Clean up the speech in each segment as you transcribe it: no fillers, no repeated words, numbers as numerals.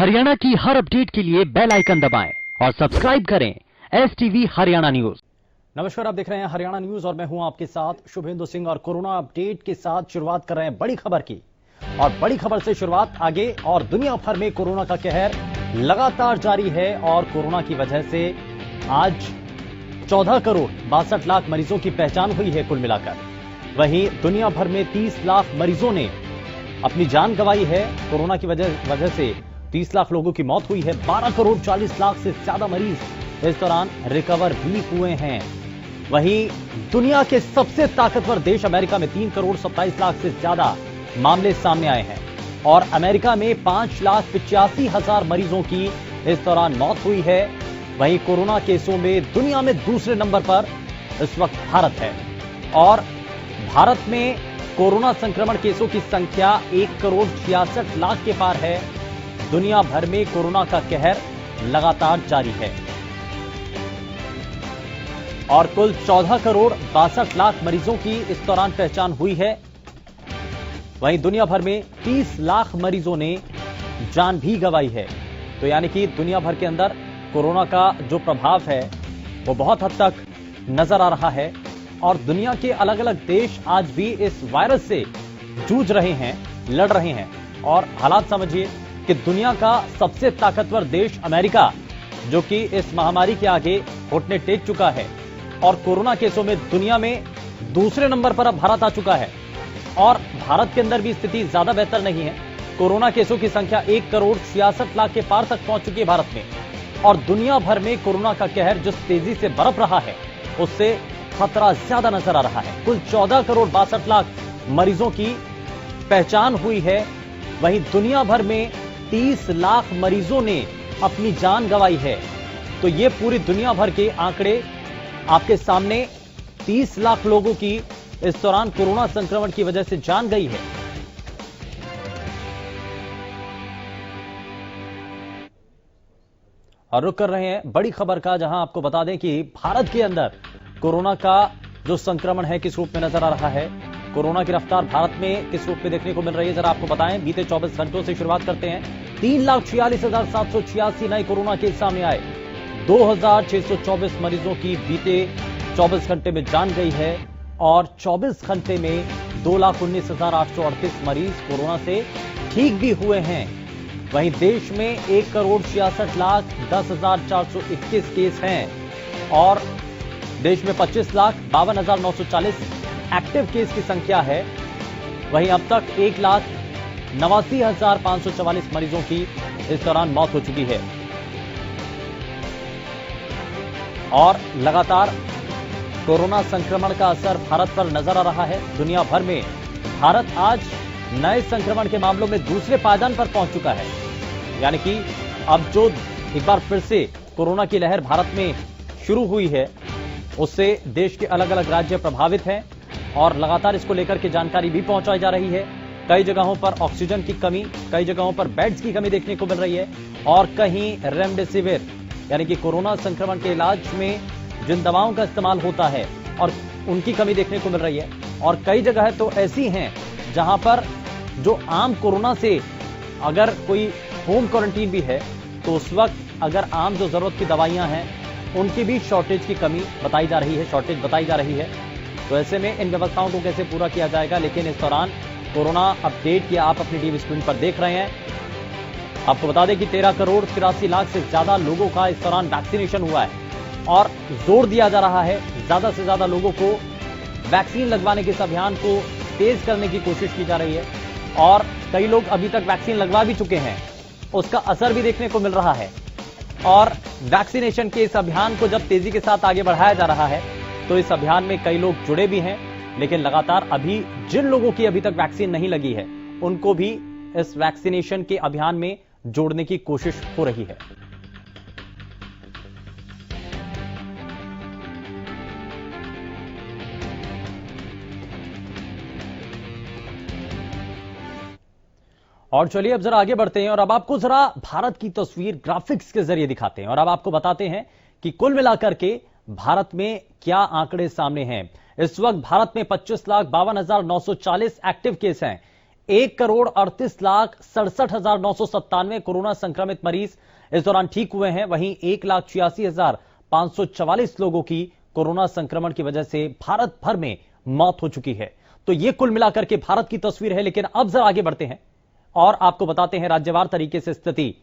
हरियाणा की हर अपडेट के लिए बेल आइकन दबाएं और सब्सक्राइब करें STV हरियाणा न्यूज। नमस्कार, आप देख रहे हैं हरियाणा न्यूज और मैं हूं आपके साथ शुभेंदु सिंह। और कोरोना अपडेट के साथ शुरुआत कर रहे हैं बड़ी खबर की। और बड़ी खबर से शुरुआत आगे। और दुनिया भर में कोरोना का कहर लगातार जारी है और कोरोना की वजह से आज 14 करोड़ 62 लाख मरीजों की पहचान हुई है कुल मिलाकर। वहीं दुनिया भर में 30 लाख मरीजों ने अपनी जान गंवाई है। कोरोना की वजह से 30 लाख लोगों की मौत हुई है। 12 करोड़ 40 लाख से ज्यादा मरीज इस दौरान रिकवर भी हुए हैं। वहीं दुनिया के सबसे ताकतवर देश अमेरिका में 3 करोड़ 27 लाख से ज्यादा मामले सामने आए हैं और अमेरिका में 5,85,000 मरीजों की इस दौरान मौत हुई है। वहीं कोरोना केसों में दुनिया में दूसरे नंबर पर इस वक्त भारत है और भारत में कोरोना संक्रमण केसों की संख्या 1 करोड़ 66 लाख के पार है। दुनिया भर में कोरोना का कहर लगातार जारी है और कुल 14 करोड़ 62 लाख मरीजों की इस दौरान पहचान हुई है। वहीं दुनिया भर में 30 लाख मरीजों ने जान भी गंवाई है। तो यानी कि दुनिया भर के अंदर कोरोना का जो प्रभाव है वो बहुत हद तक नजर आ रहा है और दुनिया के अलग अलग देश आज भी इस वायरस से जूझ रहे हैं, लड़ रहे हैं। और हालात समझिए कि दुनिया का सबसे ताकतवर देश अमेरिका, जो कि इस महामारी के आगे घुटने टेक चुका है और कोरोना केसों में दुनिया में दूसरे नंबर पर अब भारत आ चुका है। और भारत के अंदर भी स्थिति ज्यादा बेहतर नहीं है। कोरोना केसों की संख्या 1 करोड़ 66 लाख के पार तक पहुंच चुकी है भारत में। और दुनिया भर में कोरोना का कहर जिस तेजी से बरप रहा है उससे खतरा ज्यादा नजर आ रहा है। कुल 14 करोड़ 62 लाख मरीजों की पहचान हुई है। वहीं दुनिया भर में 30 लाख मरीजों ने अपनी जान गंवाई है। तो ये पूरी दुनिया भर के आंकड़े आपके सामने। 30 लाख लोगों की इस दौरान कोरोना संक्रमण की वजह से जान गई है। और रुक कर रहे हैं बड़ी खबर का, जहां आपको बता दें कि भारत के अंदर कोरोना का जो संक्रमण है किस रूप में नजर आ रहा है। कोरोना की रफ्तार भारत में किस रूप में देखने को मिल रही है, जरा आपको बताएं। बीते 24 घंटों से शुरुआत करते हैं। 3,46,786 नए कोरोना केस सामने आए। 2,624 मरीजों की बीते 24 घंटे में जान गई है और 24 घंटे में 2,19,838 मरीज कोरोना से ठीक भी हुए हैं। वहीं देश में 1 करोड़ 66 लाख 10,421 केस हैं और देश में 25,52,940 एक्टिव केस की संख्या है। वहीं अब तक 1,89,544 मरीजों की इस दौरान मौत हो चुकी है। और लगातार कोरोना संक्रमण का असर भारत पर नजर आ रहा है। दुनिया भर में भारत आज नए संक्रमण के मामलों में दूसरे पायदान पर पहुंच चुका है। यानी कि अब जो एक बार फिर से कोरोना की लहर भारत में शुरू हुई है उससे देश के अलग अलग राज्य प्रभावित हैं और लगातार इसको लेकर के जानकारी भी पहुंचाई जा रही है। कई जगहों पर ऑक्सीजन की कमी, कई जगहों पर बेड्स की कमी देखने को मिल रही है और कहीं रेमडेसिविर यानी कि कोरोना संक्रमण के इलाज में जिन दवाओं का इस्तेमाल होता है और उनकी कमी देखने को मिल रही है। और कई जगह तो ऐसी हैं जहां पर जो आम कोरोना से अगर कोई होम क्वारंटीन भी है तो उस वक्त अगर आम जो जरूरत की दवाइयां हैं उनकी भी शॉर्टेज की कमी बताई जा रही है, शॉर्टेज बताई जा रही है। तो ऐसे में इन व्यवस्थाओं को कैसे पूरा किया जाएगा। लेकिन इस दौरान कोरोना अपडेट या आप अपनी टीवी स्क्रीन पर देख रहे हैं। आपको बता दें कि 13 करोड़ 83 लाख से ज्यादा लोगों का इस दौरान वैक्सीनेशन हुआ है और जोर दिया जा रहा है ज्यादा से ज्यादा लोगों को वैक्सीन लगवाने के इस अभियान को तेज करने की कोशिश की जा रही है। और कई लोग अभी तक वैक्सीन लगवा भी चुके हैं, उसका असर भी देखने को मिल रहा है। और वैक्सीनेशन के इस अभियान को जब तेजी के साथ आगे बढ़ाया जा रहा है तो इस अभियान में कई लोग जुड़े भी हैं। लेकिन लगातार अभी जिन लोगों की अभी तक वैक्सीन नहीं लगी है उनको भी इस वैक्सीनेशन के अभियान में जोड़ने की कोशिश हो रही है। और चलिए अब जरा आगे बढ़ते हैं और अब आपको जरा भारत की तस्वीर ग्राफिक्स के जरिए दिखाते हैं और अब आपको बताते हैं कि कुल मिलाकर के भारत में क्या आंकड़े सामने हैं। इस वक्त भारत में 25,52,940 एक्टिव केस हैं। 1,38,67,997 कोरोना संक्रमित मरीज इस दौरान ठीक हुए हैं। वहीं 1,86,544 लोगों की कोरोना संक्रमण की वजह से भारत भर में मौत हो चुकी है। तो ये कुल मिलाकर के भारत की तस्वीर है। लेकिन अब जरा आगे बढ़ते हैं और आपको बताते हैं राज्यवार तरीके से स्थिति।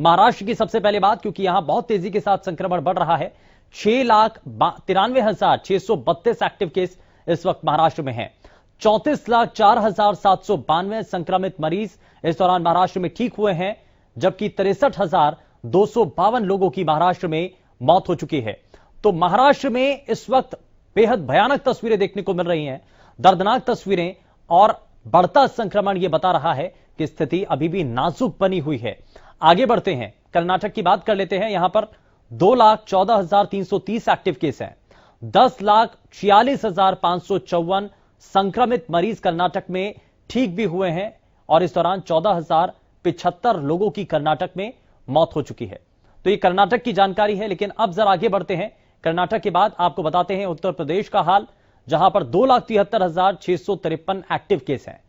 महाराष्ट्र की सबसे पहले बात, क्योंकि यहां बहुत तेजी के साथ संक्रमण बढ़ रहा है। 6,93,632 एक्टिव केस इस वक्त महाराष्ट्र में हैं। 34,04,792 संक्रमित मरीज इस दौरान महाराष्ट्र में ठीक हुए हैं, जबकि 63,252 लोगों की महाराष्ट्र में मौत हो चुकी है। तो महाराष्ट्र में इस वक्त बेहद भयानक तस्वीरें देखने को मिल रही हैं, दर्दनाक तस्वीरें, और बढ़ता संक्रमण यह बता रहा है कि स्थिति अभी भी नाजुक बनी हुई है। आगे बढ़ते हैं, कर्नाटक की बात कर लेते हैं। यहां पर 2,14,330 एक्टिव केस हैं। 10,46,554 संक्रमित मरीज कर्नाटक में ठीक भी हुए हैं और इस दौरान 14,075 लोगों की कर्नाटक में मौत हो चुकी है। तो ये कर्नाटक की जानकारी है। लेकिन अब जरा आगे बढ़ते हैं। कर्नाटक के बाद आपको बताते हैं उत्तर प्रदेश का हाल, जहां पर 2,73,653 एक्टिव केस हैं।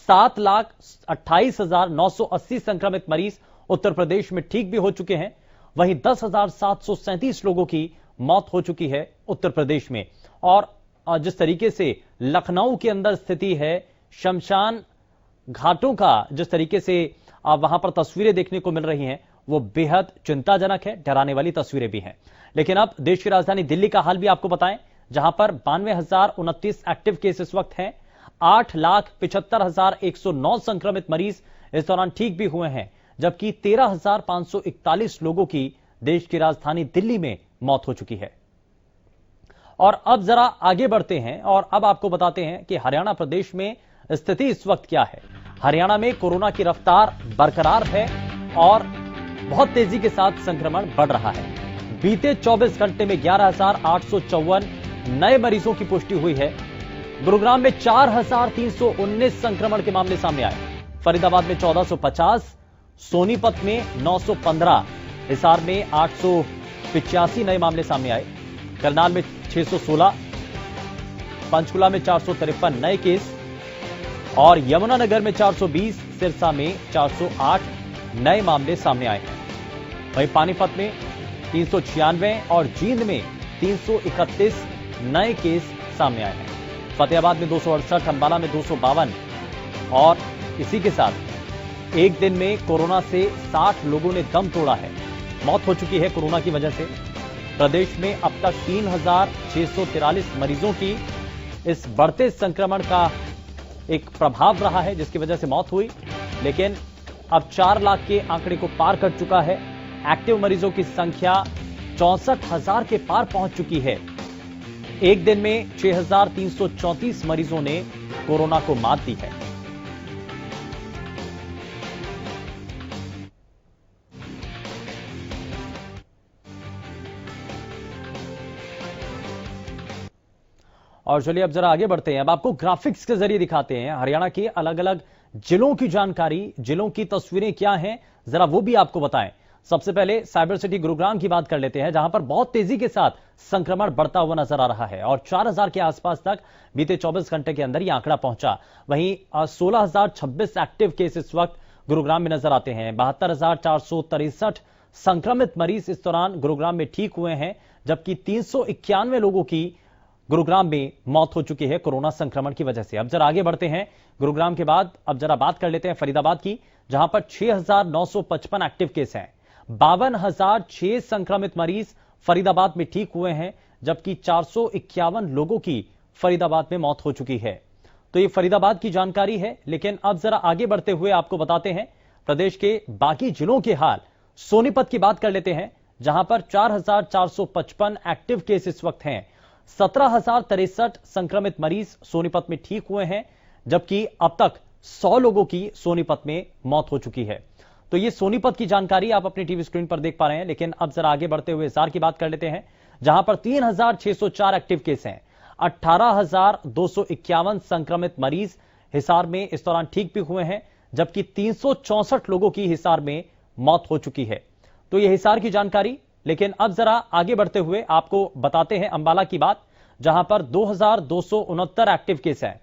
7,28,980 संक्रमित मरीज उत्तर प्रदेश में ठीक भी हो चुके हैं। वहीं 10,737 लोगों की मौत हो चुकी है उत्तर प्रदेश में। और जिस तरीके से लखनऊ के अंदर स्थिति है, शमशान घाटों का जिस तरीके से वहां पर तस्वीरें देखने को मिल रही हैं, वो बेहद चिंताजनक है, डराने वाली तस्वीरें भी हैं। लेकिन अब देश की राजधानी दिल्ली का हाल भी आपको बताएं, जहां पर 92,029 एक्टिव केस इस वक्त हैं। 8,75,109 संक्रमित मरीज इस दौरान ठीक भी हुए हैं, जबकि 13,541 लोगों की देश की राजधानी दिल्ली में मौत हो चुकी है। और अब जरा आगे बढ़ते हैं और अब आपको बताते हैं कि हरियाणा प्रदेश में स्थिति इस वक्त क्या है। हरियाणा में कोरोना की रफ्तार बरकरार है और बहुत तेजी के साथ संक्रमण बढ़ रहा है। बीते 24 घंटे में 11,854 नए मरीजों की पुष्टि हुई है। गुरुग्राम में 4,319 संक्रमण के मामले सामने आए। फरीदाबाद में 1,450, सोनीपत में 915, हिसार में 885 नए मामले सामने आए। करनाल में 616, पंचकुला में 453 नए केस और यमुनानगर में 420, सिरसा में 408 नए मामले सामने आए हैं। वहीं पानीपत में 396 और जींद में 331 नए केस सामने आए हैं। फतेहाबाद में 268, अंबाला में 252 और इसी के साथ एक दिन में कोरोना से 60 लोगों ने दम तोड़ा है, मौत हो चुकी है कोरोना की वजह से। प्रदेश में अब तक 3,643 मरीजों की इस बढ़ते संक्रमण का एक प्रभाव रहा है, जिसकी वजह से मौत हुई। लेकिन अब 4 लाख के आंकड़े को पार कर चुका है। एक्टिव मरीजों की संख्या 64,000 के पार पहुंच चुकी है। एक दिन में 6,334 मरीजों ने कोरोना को मात दी है। और चलिए अब जरा आगे बढ़ते हैं। अब आपको ग्राफिक्स के जरिए दिखाते हैं हरियाणा के अलग अलग जिलों की जानकारी, जिलों की तस्वीरें क्या हैं, जरा वो भी आपको बताएं। सबसे पहले साइबर सिटी गुरुग्राम की बात कर लेते हैं, जहां पर बहुत तेजी के साथ संक्रमण बढ़ता हुआ नजर आ रहा है और 4,000 के आसपास तक बीते 24 घंटे के अंदर यह आंकड़ा पहुंचा। वहीं 16,026 एक्टिव केस इस वक्त गुरुग्राम में नजर आते हैं। 72,463 संक्रमित मरीज इस दौरान गुरुग्राम में ठीक हुए हैं, जबकि 391 लोगों की गुरुग्राम में मौत हो चुकी है कोरोना संक्रमण की वजह से। अब जरा आगे बढ़ते हैं। गुरुग्राम के बाद अब जरा बात कर लेते हैं फरीदाबाद की, जहां पर 6,955 एक्टिव केस हैं। 52,006 संक्रमित मरीज फरीदाबाद में ठीक हुए हैं, जबकि 451 लोगों की फरीदाबाद में मौत हो चुकी है। तो ये फरीदाबाद की जानकारी है। लेकिन अब जरा आगे बढ़ते हुए आपको बताते हैं प्रदेश के बाकी जिलों के हाल। सोनीपत की बात कर लेते हैं, जहां पर 4,455 एक्टिव केस इस वक्त हैं। 17,063 संक्रमित मरीज सोनीपत में ठीक हुए हैं, जबकि अब तक 100 लोगों की सोनीपत में मौत हो चुकी है। तो ये सोनीपत की जानकारी आप अपनी टीवी स्क्रीन पर देख पा रहे हैं। लेकिन अब जरा आगे बढ़ते हुए हिसार की बात कर लेते हैं, जहां पर 3,604 एक्टिव केस हैं। 18,251 संक्रमित मरीज हिसार में इस दौरान ठीक भी हुए हैं, जबकि 364 लोगों की हिसार में मौत हो चुकी है। तो ये हिसार की जानकारी। लेकिन अब जरा आगे बढ़ते हुए आपको बताते हैं अंबाला की बात, जहां पर 2,269 एक्टिव केस हैं।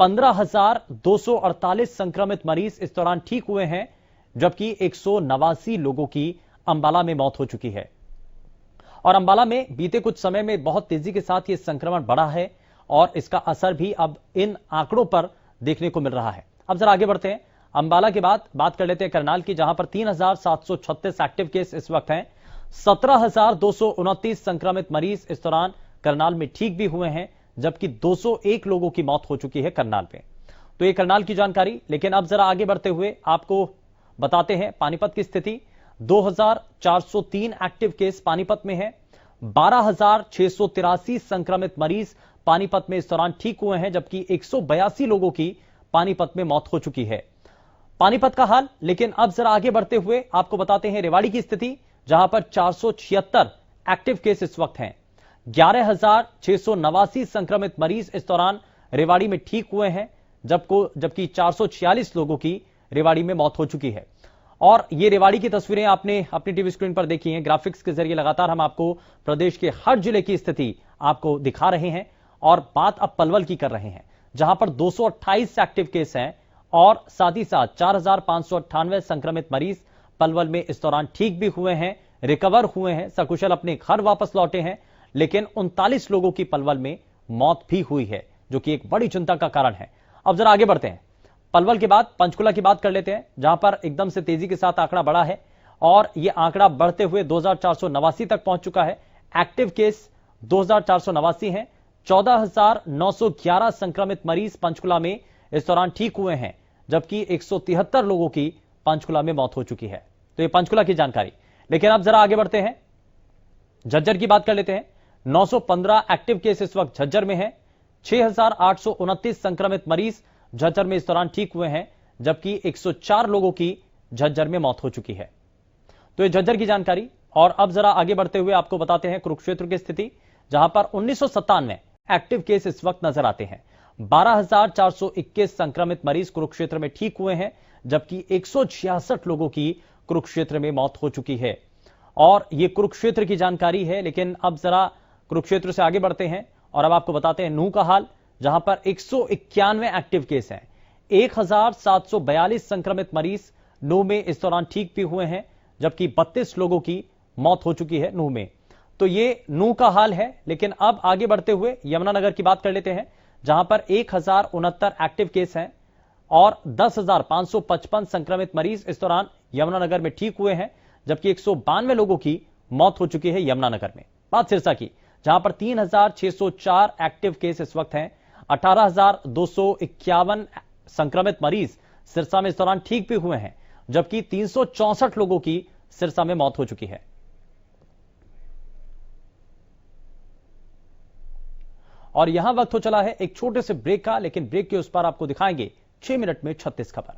15,248 संक्रमित मरीज इस दौरान ठीक हुए हैं, जबकि 189 लोगों की अंबाला में मौत हो चुकी है। और अंबाला में बीते कुछ समय में बहुत तेजी के साथ यह संक्रमण बढ़ा है और इसका असर भी अब इन आंकड़ों पर देखने को मिल रहा है। अब जरा आगे बढ़ते हैं। अंबाला के बाद बात कर लेते हैं करनाल की, जहां पर 3,736 एक्टिव केस इस वक्त हैं। 17,229 संक्रमित मरीज इस दौरान करनाल में ठीक भी हुए हैं, जबकि 201 लोगों की मौत हो चुकी है करनाल में। तो ये करनाल की जानकारी। लेकिन अब जरा आगे बढ़ते हुए आपको बताते हैं पानीपत की स्थिति। 2,403 एक्टिव केस पानीपत में है। 12,683 संक्रमित मरीज पानीपत में इस दौरान ठीक हुए हैं, जबकि 182 लोगों की पानीपत में मौत हो चुकी है। पानीपत का हाल। लेकिन अब जरा आगे बढ़ते हुए आपको बताते हैं रेवाड़ी की स्थिति, जहां पर 476 एक्टिव केस इस वक्त हैं। 11,689 संक्रमित मरीज इस दौरान रेवाड़ी में ठीक हुए हैं, जबकि 446 लोगों की रेवाड़ी में मौत हो चुकी है। और ये रेवाड़ी की तस्वीरें आपने अपनी टीवी स्क्रीन पर देखी हैं। ग्राफिक्स के जरिए लगातार हम आपको प्रदेश के हर जिले की स्थिति आपको दिखा रहे हैं और बात अब पलवल की कर रहे हैं, जहां पर 228 एक्टिव केस हैं और साथ ही साथ 4,598 संक्रमित मरीज पलवल में इस दौरान ठीक भी हुए हैं, रिकवर हुए हैं, सकुशल अपने घर वापस लौटे हैं। लेकिन 39 लोगों की पलवल में मौत भी हुई है, जो कि एक बड़ी चिंता का कारण है। अब जरा आगे बढ़ते हैं। पलवल के बाद पंचकुला की बात कर लेते हैं, जहां पर एकदम से तेजी के साथ आंकड़ा बढ़ा है और यह आंकड़ा बढ़ते हुए 2,489 तक पहुंच चुका है। एक्टिव केस 2,489 हैं। 14,911 संक्रमित मरीज पंचकुला में इस दौरान ठीक हुए हैं, जबकि 173 लोगों की पंचकुला में मौत हो चुकी है। तो यह पंचकुला की जानकारी। लेकिन अब जरा आगे बढ़ते हैं, झज्जर की बात कर लेते हैं। 915 एक्टिव केस इस वक्त झज्जर में है। 6,829 संक्रमित मरीज झज्जर में इस दौरान ठीक हुए हैं, जबकि 104 लोगों की झज्जर में मौत हो चुकी है। तो ये झज्जर की जानकारी। और अब जरा आगे बढ़ते हुए आपको बताते हैं कुरुक्षेत्र की स्थिति, जहां पर 1997 एक्टिव केस इस वक्त नजर आते हैं। 12,421 संक्रमित मरीज कुरुक्षेत्र में ठीक हुए हैं, जबकि 166 लोगों की कुरुक्षेत्र में मौत हो चुकी है। और यह कुरुक्षेत्र की जानकारी है। लेकिन अब जरा कुरुक्षेत्र से आगे बढ़ते हैं और अब आपको बताते हैं नूह का हाल, जहां पर 191 एक्टिव केस हैं। 1,742 संक्रमित मरीज नूह में इस दौरान ठीक भी हुए हैं, जबकि 32 लोगों की मौत हो चुकी है नूह में। तो ये नूह का हाल है। लेकिन अब आगे बढ़ते हुए यमुनानगर की बात कर लेते हैं, जहां पर 1,069 एक्टिव केस हैं और 10,555 संक्रमित मरीज इस दौरान यमुनानगर में ठीक हुए हैं, जबकि 192 लोगों की मौत हो चुकी है यमुनानगर में। बात सिरसा की, जहां पर 3,604 एक्टिव केस इस वक्त हैं। 18,251 संक्रमित मरीज सिरसा में इस दौरान ठीक भी हुए हैं, जबकि 364 लोगों की सिरसा में मौत हो चुकी है। और यहां वक्त हो चला है एक छोटे से ब्रेक का, लेकिन ब्रेक के उस पर आपको दिखाएंगे 6 मिनट में 36 खबर।